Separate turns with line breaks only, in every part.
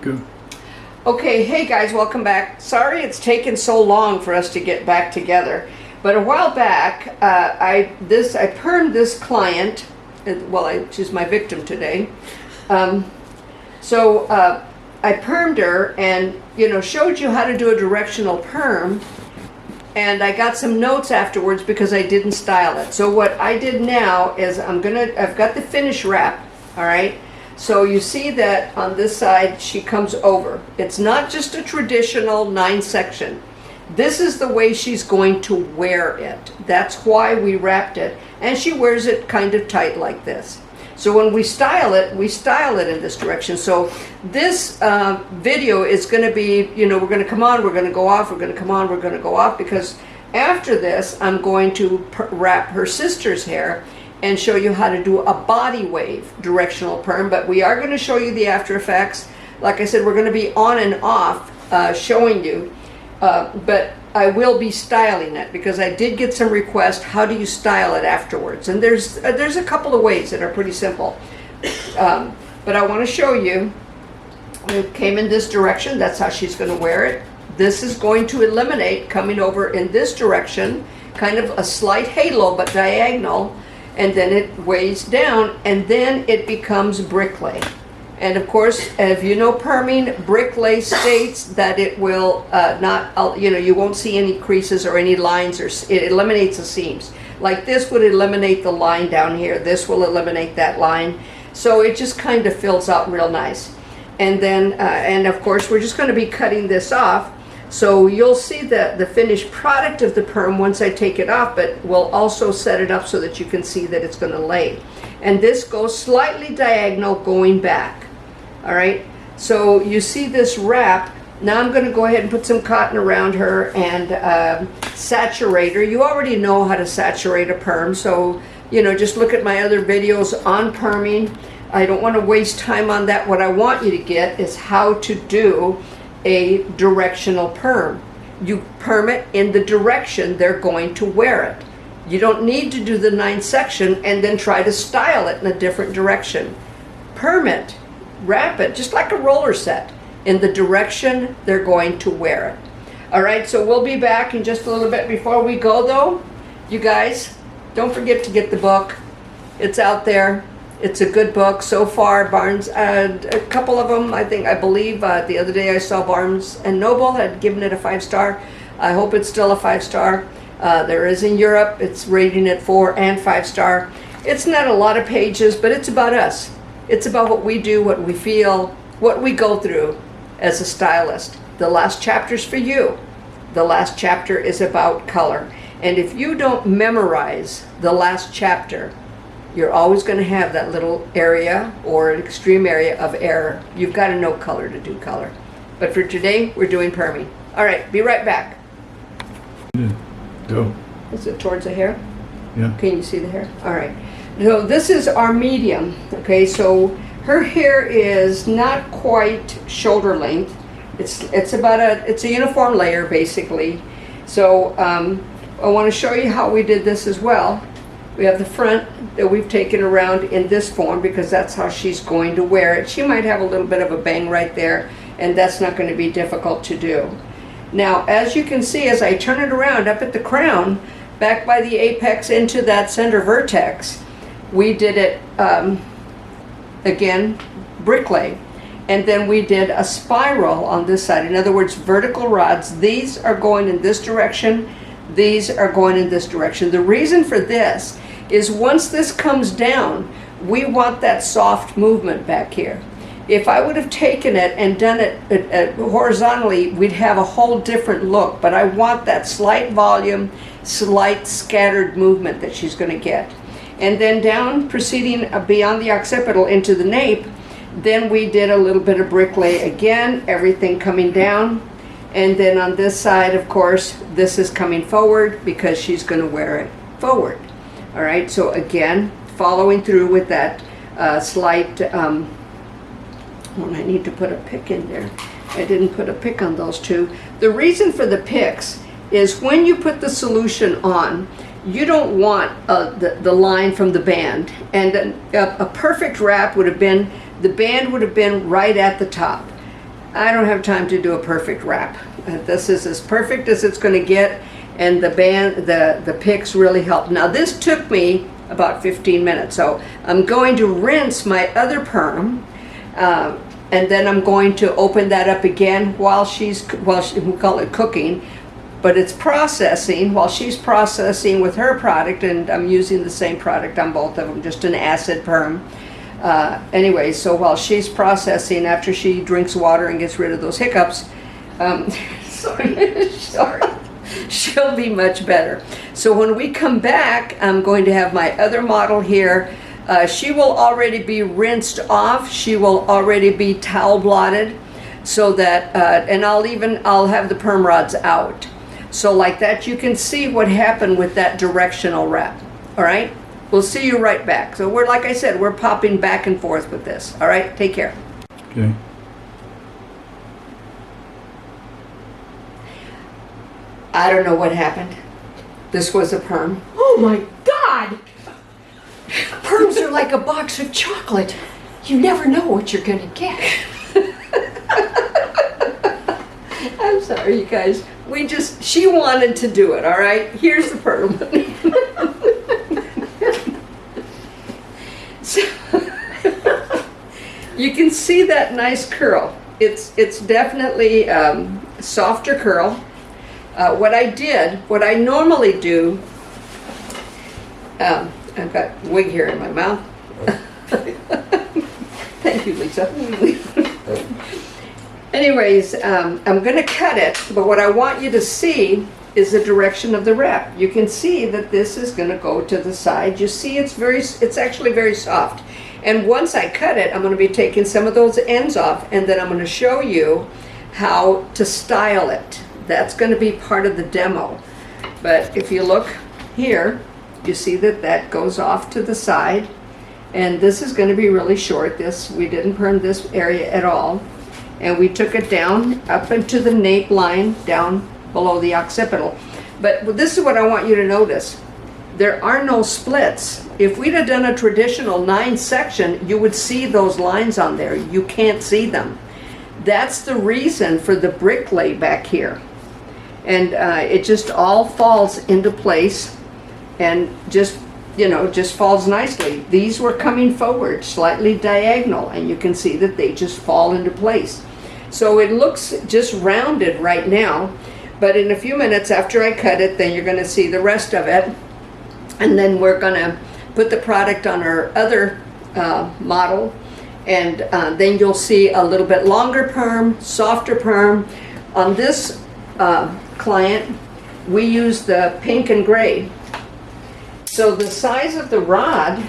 Good.
Okay, hey guys, welcome back. Sorry it's taken so long for us to get back together, but a while back I permed this client. Well, she's my victim today. I permed her and showed you how to do a directional perm, and I got some notes afterwards because I didn't style it. So what I did now is I've got the finish wrap. All right. So you see that on this side she comes over. It's not just a traditional 9-section. This is the way she's going to wear it. That's why we wrapped it. And she wears it kind of tight like this. So when we style it in this direction. So this video is going to be, we're going to come on, we're going to go off, we're going to come on, we're going to go off, because after this I'm going to wrap her sister's hair and show you how to do a body wave directional perm. But we are going to show you the after effects. Like I said, we're going to be on and off showing you, but I will be styling it because I did get some requests, how do you style it afterwards? And there's a couple of ways that are pretty simple. But I want to show you, it came in this direction, that's how she's going to wear it. This is going to eliminate coming over in this direction, kind of a slight halo but diagonal, and then it weighs down, and then it becomes brick-lay. And of course, if you know perming, brick-lay states that it will you won't see any creases or any lines, or it eliminates the seams. Like this would eliminate the line down here. This will eliminate that line. So it just kind of fills out real nice. And then, and of course, we're just going to be cutting this off. So you'll see the finished product of the perm once I take it off, but we'll also set it up so that you can see that it's going to lay. And this goes slightly diagonal going back. All right, so you see this wrap. Now I'm going to go ahead and put some cotton around her and saturate her. You already know how to saturate a perm, so just look at my other videos on perming. I don't want to waste time on that. What I want you to get is how to do a directional perm. You perm it in the direction they're going to wear it. You don't need to do the 9-section and then try to style it in a different direction. Perm it, wrap it, just like a roller set, in the direction they're going to wear it. All right, so we'll be back in just a little bit. Before we go though, you guys, don't forget to get the book. It's out there. It's a good book so far. Barnes, a couple of them, I believe the other day I saw Barnes and Noble had given it a 5-star. I hope it's still a 5-star. There is in Europe, it's rating it 4 and 5-star. It's not a lot of pages, but it's about us. It's about what we do, what we feel, what we go through as a stylist. The last chapter's for you. The last chapter is about color. And if you don't memorize the last chapter, you're always going to have that little area or an extreme area of error. You've got to know color to do color. But for today, we're doing perming. All right, be right back.
Go.
Is it towards the hair?
Yeah.
Can you see the hair? All right. So this is our medium. Okay, so her hair is not quite shoulder length. It's a uniform layer basically. So I want to show you how we did this as well. We have the front that we've taken around in this form because that's how she's going to wear it. She might have a little bit of a bang right there, and that's not going to be difficult to do. Now, as you can see, as I turn it around up at the crown, back by the apex into that center vertex, we did it, again, brick-lay. And then we did a spiral on this side. In other words, vertical rods. These are going in this direction. These are going in this direction. The reason for this is once this comes down, we want that soft movement back here. If I would have taken it and done it horizontally, we'd have a whole different look. But I want that slight volume, slight scattered movement that she's going to get. And then down, proceeding beyond the occipital into the nape, then we did a little bit of brick-lay again, everything coming down. And then on this side, of course, this is coming forward because she's going to wear it forward. All right, so again, following through with that slight, I need to put a pick in there. I didn't put a pick on those two. The reason for the picks is when you put the solution on, you don't want the line from the band. And a perfect wrap would have been, the band would have been right at the top. I don't have time to do a perfect wrap. This is as perfect as it's going to get, and the picks really helped. Now this took me about 15 minutes, so I'm going to rinse my other perm, and then I'm going to open that up again while we call it cooking, but it's processing while she's processing with her product, and I'm using the same product on both of them, just an acid perm. Anyway, so while she's processing, after she drinks water and gets rid of those hiccups, sorry, she'll be much better. So when we come back, I'm going to have my other model here. She will already be rinsed off. She will already be towel blotted, so that, and I'll have the perm rods out. So like that, you can see what happened with that directional wrap. All right. We'll see you right back. So like I said, we're popping back and forth with this. All right, take care.
Okay.
I don't know what happened. This was a perm.
Oh my God! Perms are like a box of chocolate. You never know what you're gonna get.
I'm sorry, you guys. She wanted to do it, all right? Here's the perm. So, you can see that nice curl. It's definitely softer curl. What I normally do, I've got wig hair in my mouth. Thank you, Lisa. Anyways, I'm going to cut it, but what I want you to see is the direction of the wrap. You can see that this is going to go to the side. You see it's actually very soft. And once I cut it, I'm going to be taking some of those ends off, and then I'm going to show you how to style it. That's going to be part of the demo. But if you look here, you see that goes off to the side, and this is going to be really short. We didn't perm this area at all, and we took it down up into the nape line, down below the occipital. But this is what I want you to notice. There are no splits. If we'd have done a traditional 9 section, you would see those lines on there. You can't see them. That's the reason for the brick lay back here. And it just all falls into place and just falls nicely. These were coming forward, slightly diagonal, and you can see that they just fall into place. So it looks just rounded right now, but in a few minutes after I cut it, then you're going to see the rest of it. And then we're going to put the product on our other model, and then you'll see a little bit longer perm, softer perm. On this client, we use the pink and gray. So the size of the rod,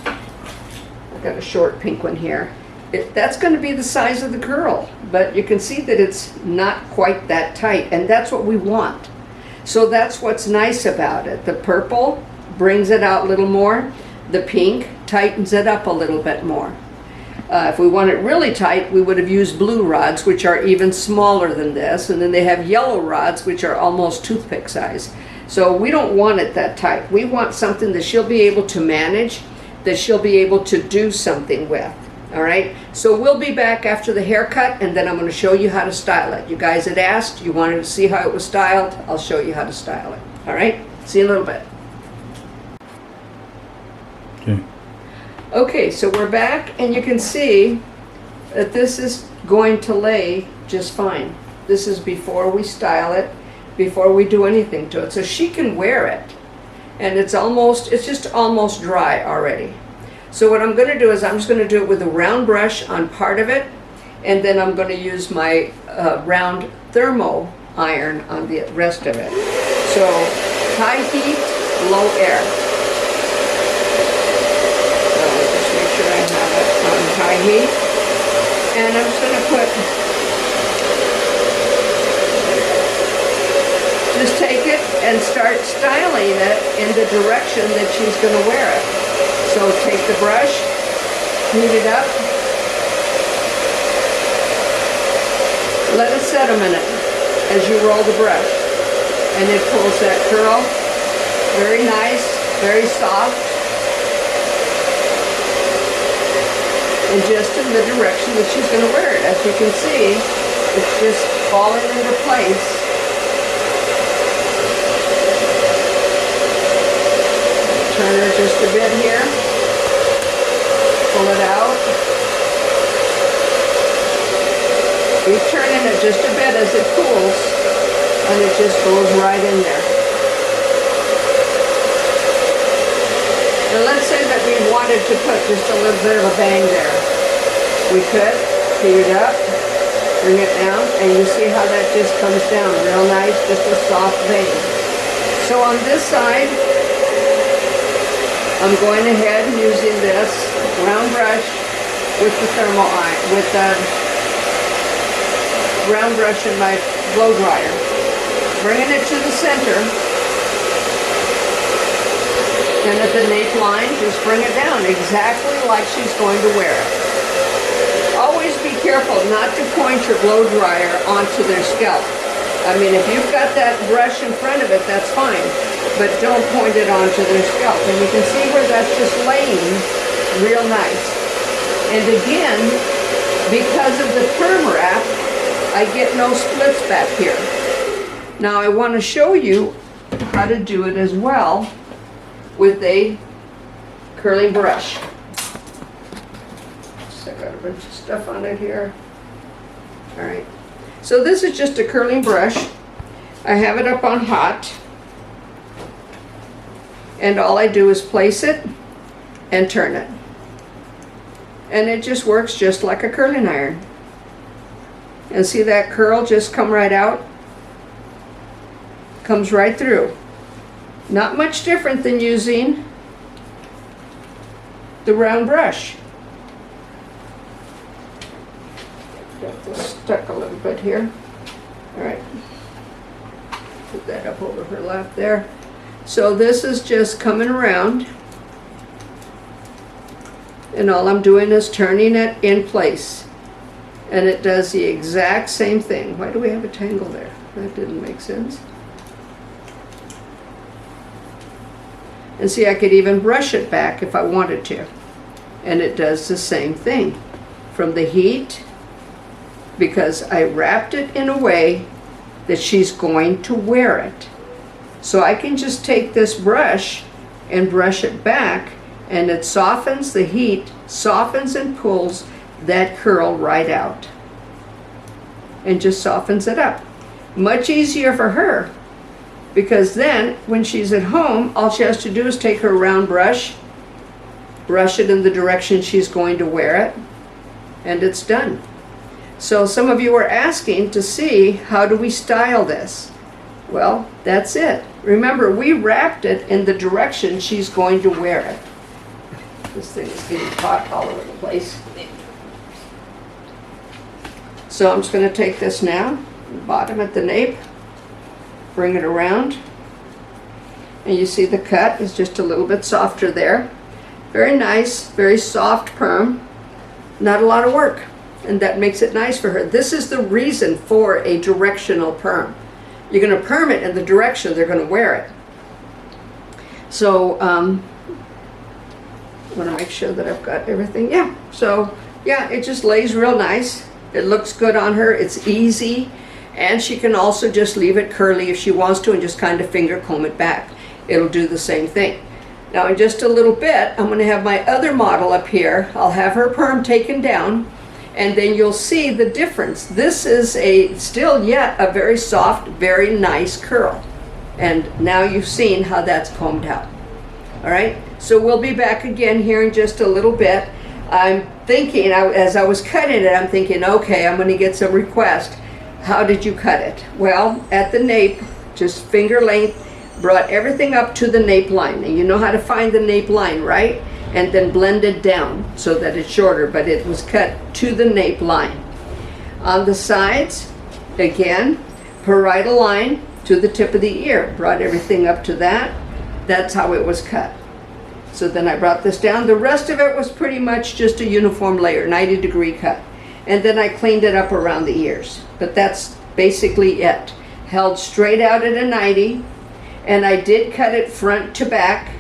I've got a short pink one here, that's going to be the size of the curl, but you can see that it's not quite that tight, and that's what we want. So that's what's nice about it. The purple brings it out a little more. The pink tightens it up a little bit more. If we want it really tight, we would have used blue rods, which are even smaller than this, and then they have yellow rods, which are almost toothpick size. So we don't want it that tight. We want something that she'll be able to manage, that she'll be able to do something with. All right, so we'll be back after the haircut, and then I'm going to show you how to style it. You guys had asked, you wanted to see how it was styled. I'll show you how to style it. All right, see you in a little bit.
Okay.
Okay, so we're back, and you can see that this is going to lay just fine. This is before we style it, before we do anything to it. So she can wear it, and it's just almost dry already. So what I'm going to do is I'm just going to do it with a round brush on part of it, and then I'm going to use my round thermo iron on the rest of it. So high heat, low air. So just make sure I have it on high heat. And I'm just going to just take it and start styling it in the direction that she's going to wear it. So take the brush, heat it up, let it set a minute as you roll the brush, and it pulls that curl. Very nice, very soft, and just in the direction that she's going to wear it. As you can see, It's just falling into place. Turn her just a bit here. Pull it out. Keep turning it just a bit as it cools, and it just goes right in there. And let's say that we wanted to put just a little bit of a bang there. We could heat it up, bring it down, and you see how that just comes down real nice, just a soft bang. So on this side, I'm going ahead using this round brush with the thermal iron, with the round brush in my blow dryer. Bringing it to the center, and at the nape line, just bring it down exactly like she's going to wear it. Always be careful not to point your blow dryer onto their scalp. I mean, if you've got that brush in front of it, that's fine, but don't point it onto their scalp. And you can see where that's just laying real nice. And again, because of the perm wrap, I get no splits back here. Now I want to show you how to do it as well with a curling brush. So I got a bunch of stuff on it here. All right. So this is just a curling brush. I have it up on hot. And all I do is place it and turn it. And it just works just like a curling iron. And see that curl just come right out? Comes right through. Not much different than using the round brush. Got this stuck a little bit here. All right. Put that up over her lap there. So this is just coming around. And all I'm doing is turning it in place. And it does the exact same thing. Why do we have a tangle there? That didn't make sense. And see, I could even brush it back if I wanted to. And it does the same thing. From the heat, because I wrapped it in a way that she's going to wear it. So I can just take this brush and brush it back, and it softens the heat, softens and pulls that curl right out. And just softens it up. Much easier for her, because then when she's at home, all she has to do is take her round brush, brush it in the direction she's going to wear it, and it's done. So some of you were asking to see, how do we style this? Well, that's it. Remember, we wrapped it in the direction she's going to wear it. This thing is getting caught all over the place. So I'm just going to take this now, bottom at the nape, bring it around, and you see the cut is just a little bit softer there. Very nice, very soft perm, not a lot of work, and that makes it nice for her. This is the reason for a directional perm. You're going to perm it in the direction they're going to wear it. So I want to make sure that I've got everything. Yeah, so yeah, it just lays real nice. It looks good on her, it's easy, and she can also just leave it curly if she wants to and just kind of finger comb it back. It'll do the same thing. Now in just a little bit, I'm going to have my other model up here. I'll have her perm taken down, and then you'll see the difference. This is still yet a very soft, very nice curl. And now you've seen how that's combed out. All right, so we'll be back again here in just a little bit. I'm thinking, as I was cutting it, I'm thinking, okay, I'm going to get some requests. How did you cut it? Well, at the nape, just finger length, brought everything up to the nape line. And you know how to find the nape line, right? And then blend it down so that it's shorter, but it was cut to the nape line. On the sides, again, parietal line to the tip of the ear. Brought everything up to that. That's how it was cut. So then I brought this down. The rest of it was pretty much just a uniform layer, 90-degree cut. And then I cleaned it up around the ears. But that's basically it. Held straight out at a 90. And I did cut it front to back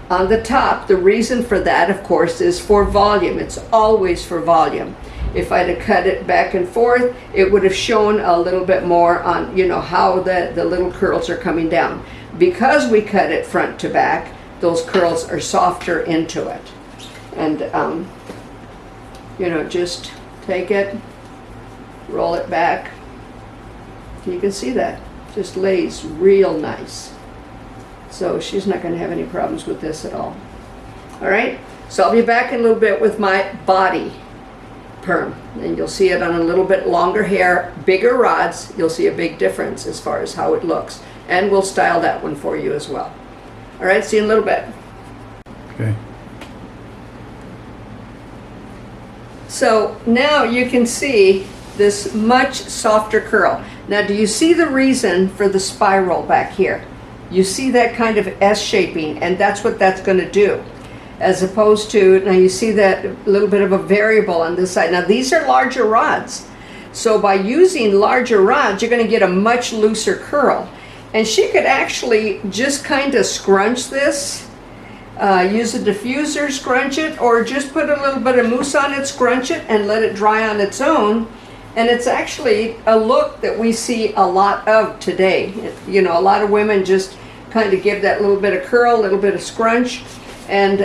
on the top. The reason for that, of course, is for volume. It's always for volume. If I'd have cut it back and forth, it would have shown a little bit more on, you know, how the little curls are coming down. Because we cut it front to back, those curls are softer into it. And, you know, just take it, roll it back. You can see that. Just lays real nice. So she's not going to have any problems with this at all. All right, so I'll be back in a little bit with my body perm, and you'll see it on a little bit longer hair, bigger rods. You'll see a big difference as far as how it looks, and we'll style that one for you as well. All right, see you in a little bit.
Okay.
So now you can see this much softer curl. Now, do you see the reason for the spiral back here? You see that kind of S shaping, and that's what that's going to do. As opposed to, now you see that little bit of a variable on this side. Now these are larger rods. So by using larger rods, you're going to get a much looser curl. And she could actually just kind of scrunch this, use a diffuser, scrunch it, or just put a little bit of mousse on it, scrunch it, and let it dry on its own. And it's actually a look that we see a lot of today. You know, a lot of women just kind of give that little bit of curl, a little bit of scrunch. And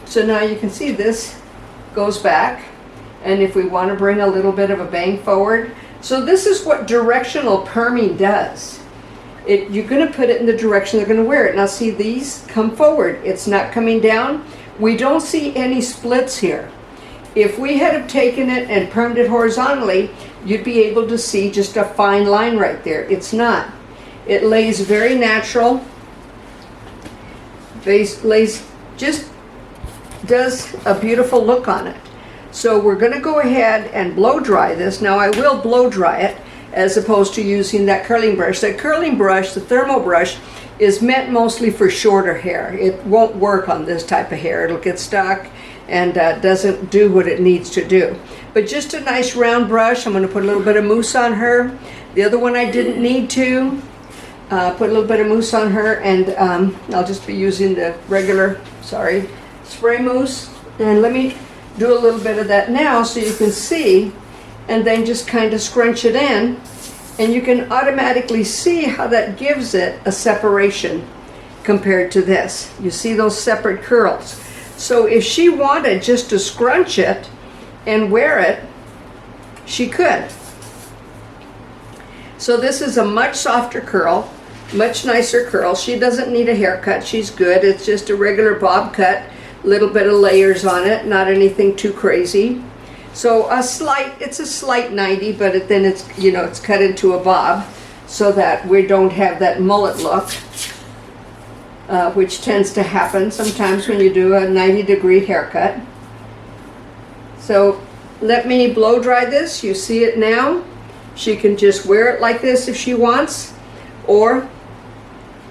so now you can see this goes back. And if we want to bring a little bit of a bang forward. So this is what directional perming does. You're going to put it in the direction they're going to wear it. Now see, these come forward. It's not coming down. We don't see any splits here. If we had have taken it and permed it horizontally, you'd be able to see just a fine line right there. It's not. It lays very natural. Lays just does a beautiful look on it. So we're going to go ahead and blow dry this. Now I will blow dry it as opposed to using that curling brush. That curling brush, the thermal brush, is meant mostly for shorter hair. It won't work on this type of hair. It'll get stuck and doesn't do what it needs to do. But just a nice round brush. I'm going to put a little bit of mousse on her. The other one I didn't need to. Put a little bit of mousse on her, and I'll just be using the regular, spray mousse. And let me do a little bit of that now so you can see, and then just kind of scrunch it in, and you can automatically see how that gives it a separation compared to this. You see those separate curls. So if she wanted just to scrunch it and wear it, she could. So this is a much softer curl, much nicer curl. She doesn't need a haircut. She's good. It's just a regular bob cut, little bit of layers on it, not anything too crazy. So it's a slight 90, but then it's, you know, it's cut into a bob so that we don't have that mullet look, which tends to happen sometimes when you do a 90-degree haircut. So let me blow dry this. You see it now. She can just wear it like this if she wants, or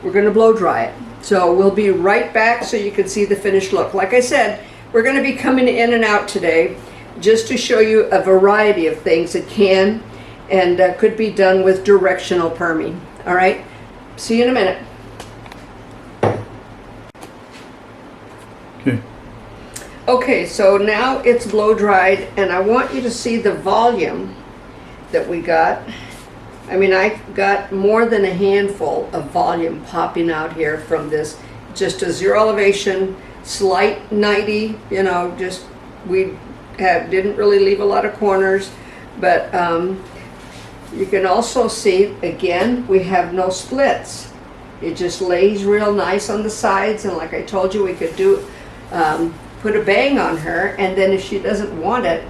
we're going to blow dry it. So we'll be right back so you can see the finished look. Like I said, we're going to be coming in and out today just to show you a variety of things that can and could be done with directional perming. All right, see you in a minute.
Okay.
Okay, so now it's blow dried, and I want you to see the volume that we got. I mean, I got more than a handful of volume popping out here from this. Just a zero elevation, slight 90, you know, just we didn't really leave a lot of corners, but you can also see, again, we have no splits. It just lays real nice on the sides, and like I told you, we could do put a bang on her, and then if she doesn't want it,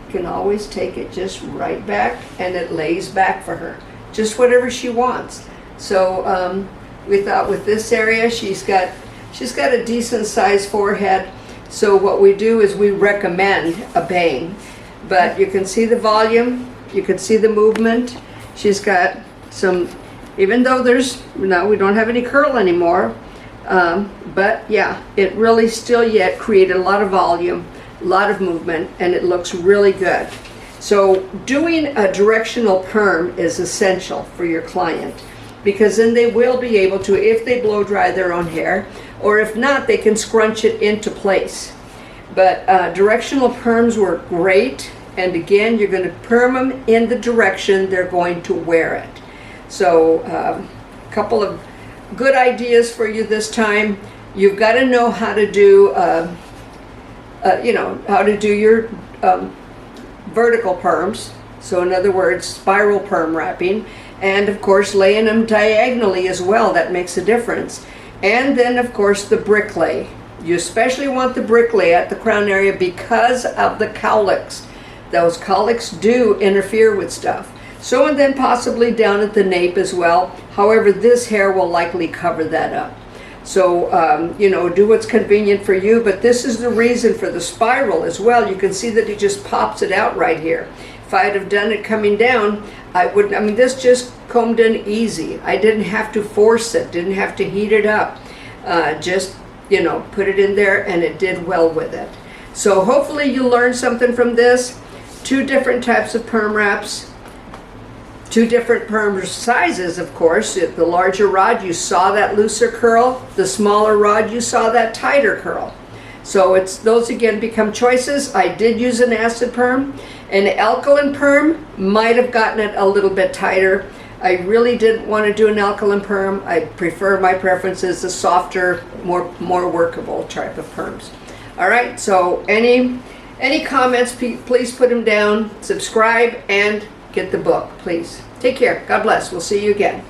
can always take it just right back, and it lays back for her, just whatever she wants. So we thought with this area, she's got a decent sized forehead. So what we do is we recommend a bang, but you can see the volume, you can see the movement. She's got some, even though we don't have any curl anymore, but yeah, it really still yet created a lot of volume, a lot of movement, and it looks really good. So doing a directional perm is essential for your client, because then they will be able to, if they blow dry their own hair, or if not, they can scrunch it into place. But directional perms work great And again, you're going to perm them in the direction they're going to wear it. So a couple of good ideas for you this time. You've got to know how to do, how to do your vertical perms. So in other words, spiral perm wrapping. And of course, laying them diagonally as well. That makes a difference. And then of course, the brick lay. You especially want the brick lay at the crown area because of the cowlicks. Those cowlicks do interfere with stuff. So, and then possibly down at the nape as well. However, this hair will likely cover that up. So, do what's convenient for you, but this is the reason for the spiral as well. You can see that he just pops it out right here. If I'd have done it coming down, this just combed in easy. I didn't have to force it, didn't have to heat it up. Just, put it in there and it did well with it. So hopefully you learned something from this. 2 different types of perm wraps. 2 different perm sizes, of course. The larger rod, you saw that looser curl. The smaller rod, you saw that tighter curl. So those again become choices. I did use an acid perm. An alkaline perm might have gotten it a little bit tighter. I really didn't want to do an alkaline perm. I prefer, my preference is the softer, more workable type of perms. All right, so any comments, please put them down. Subscribe and get the book, please. Take care. God bless. We'll see you again.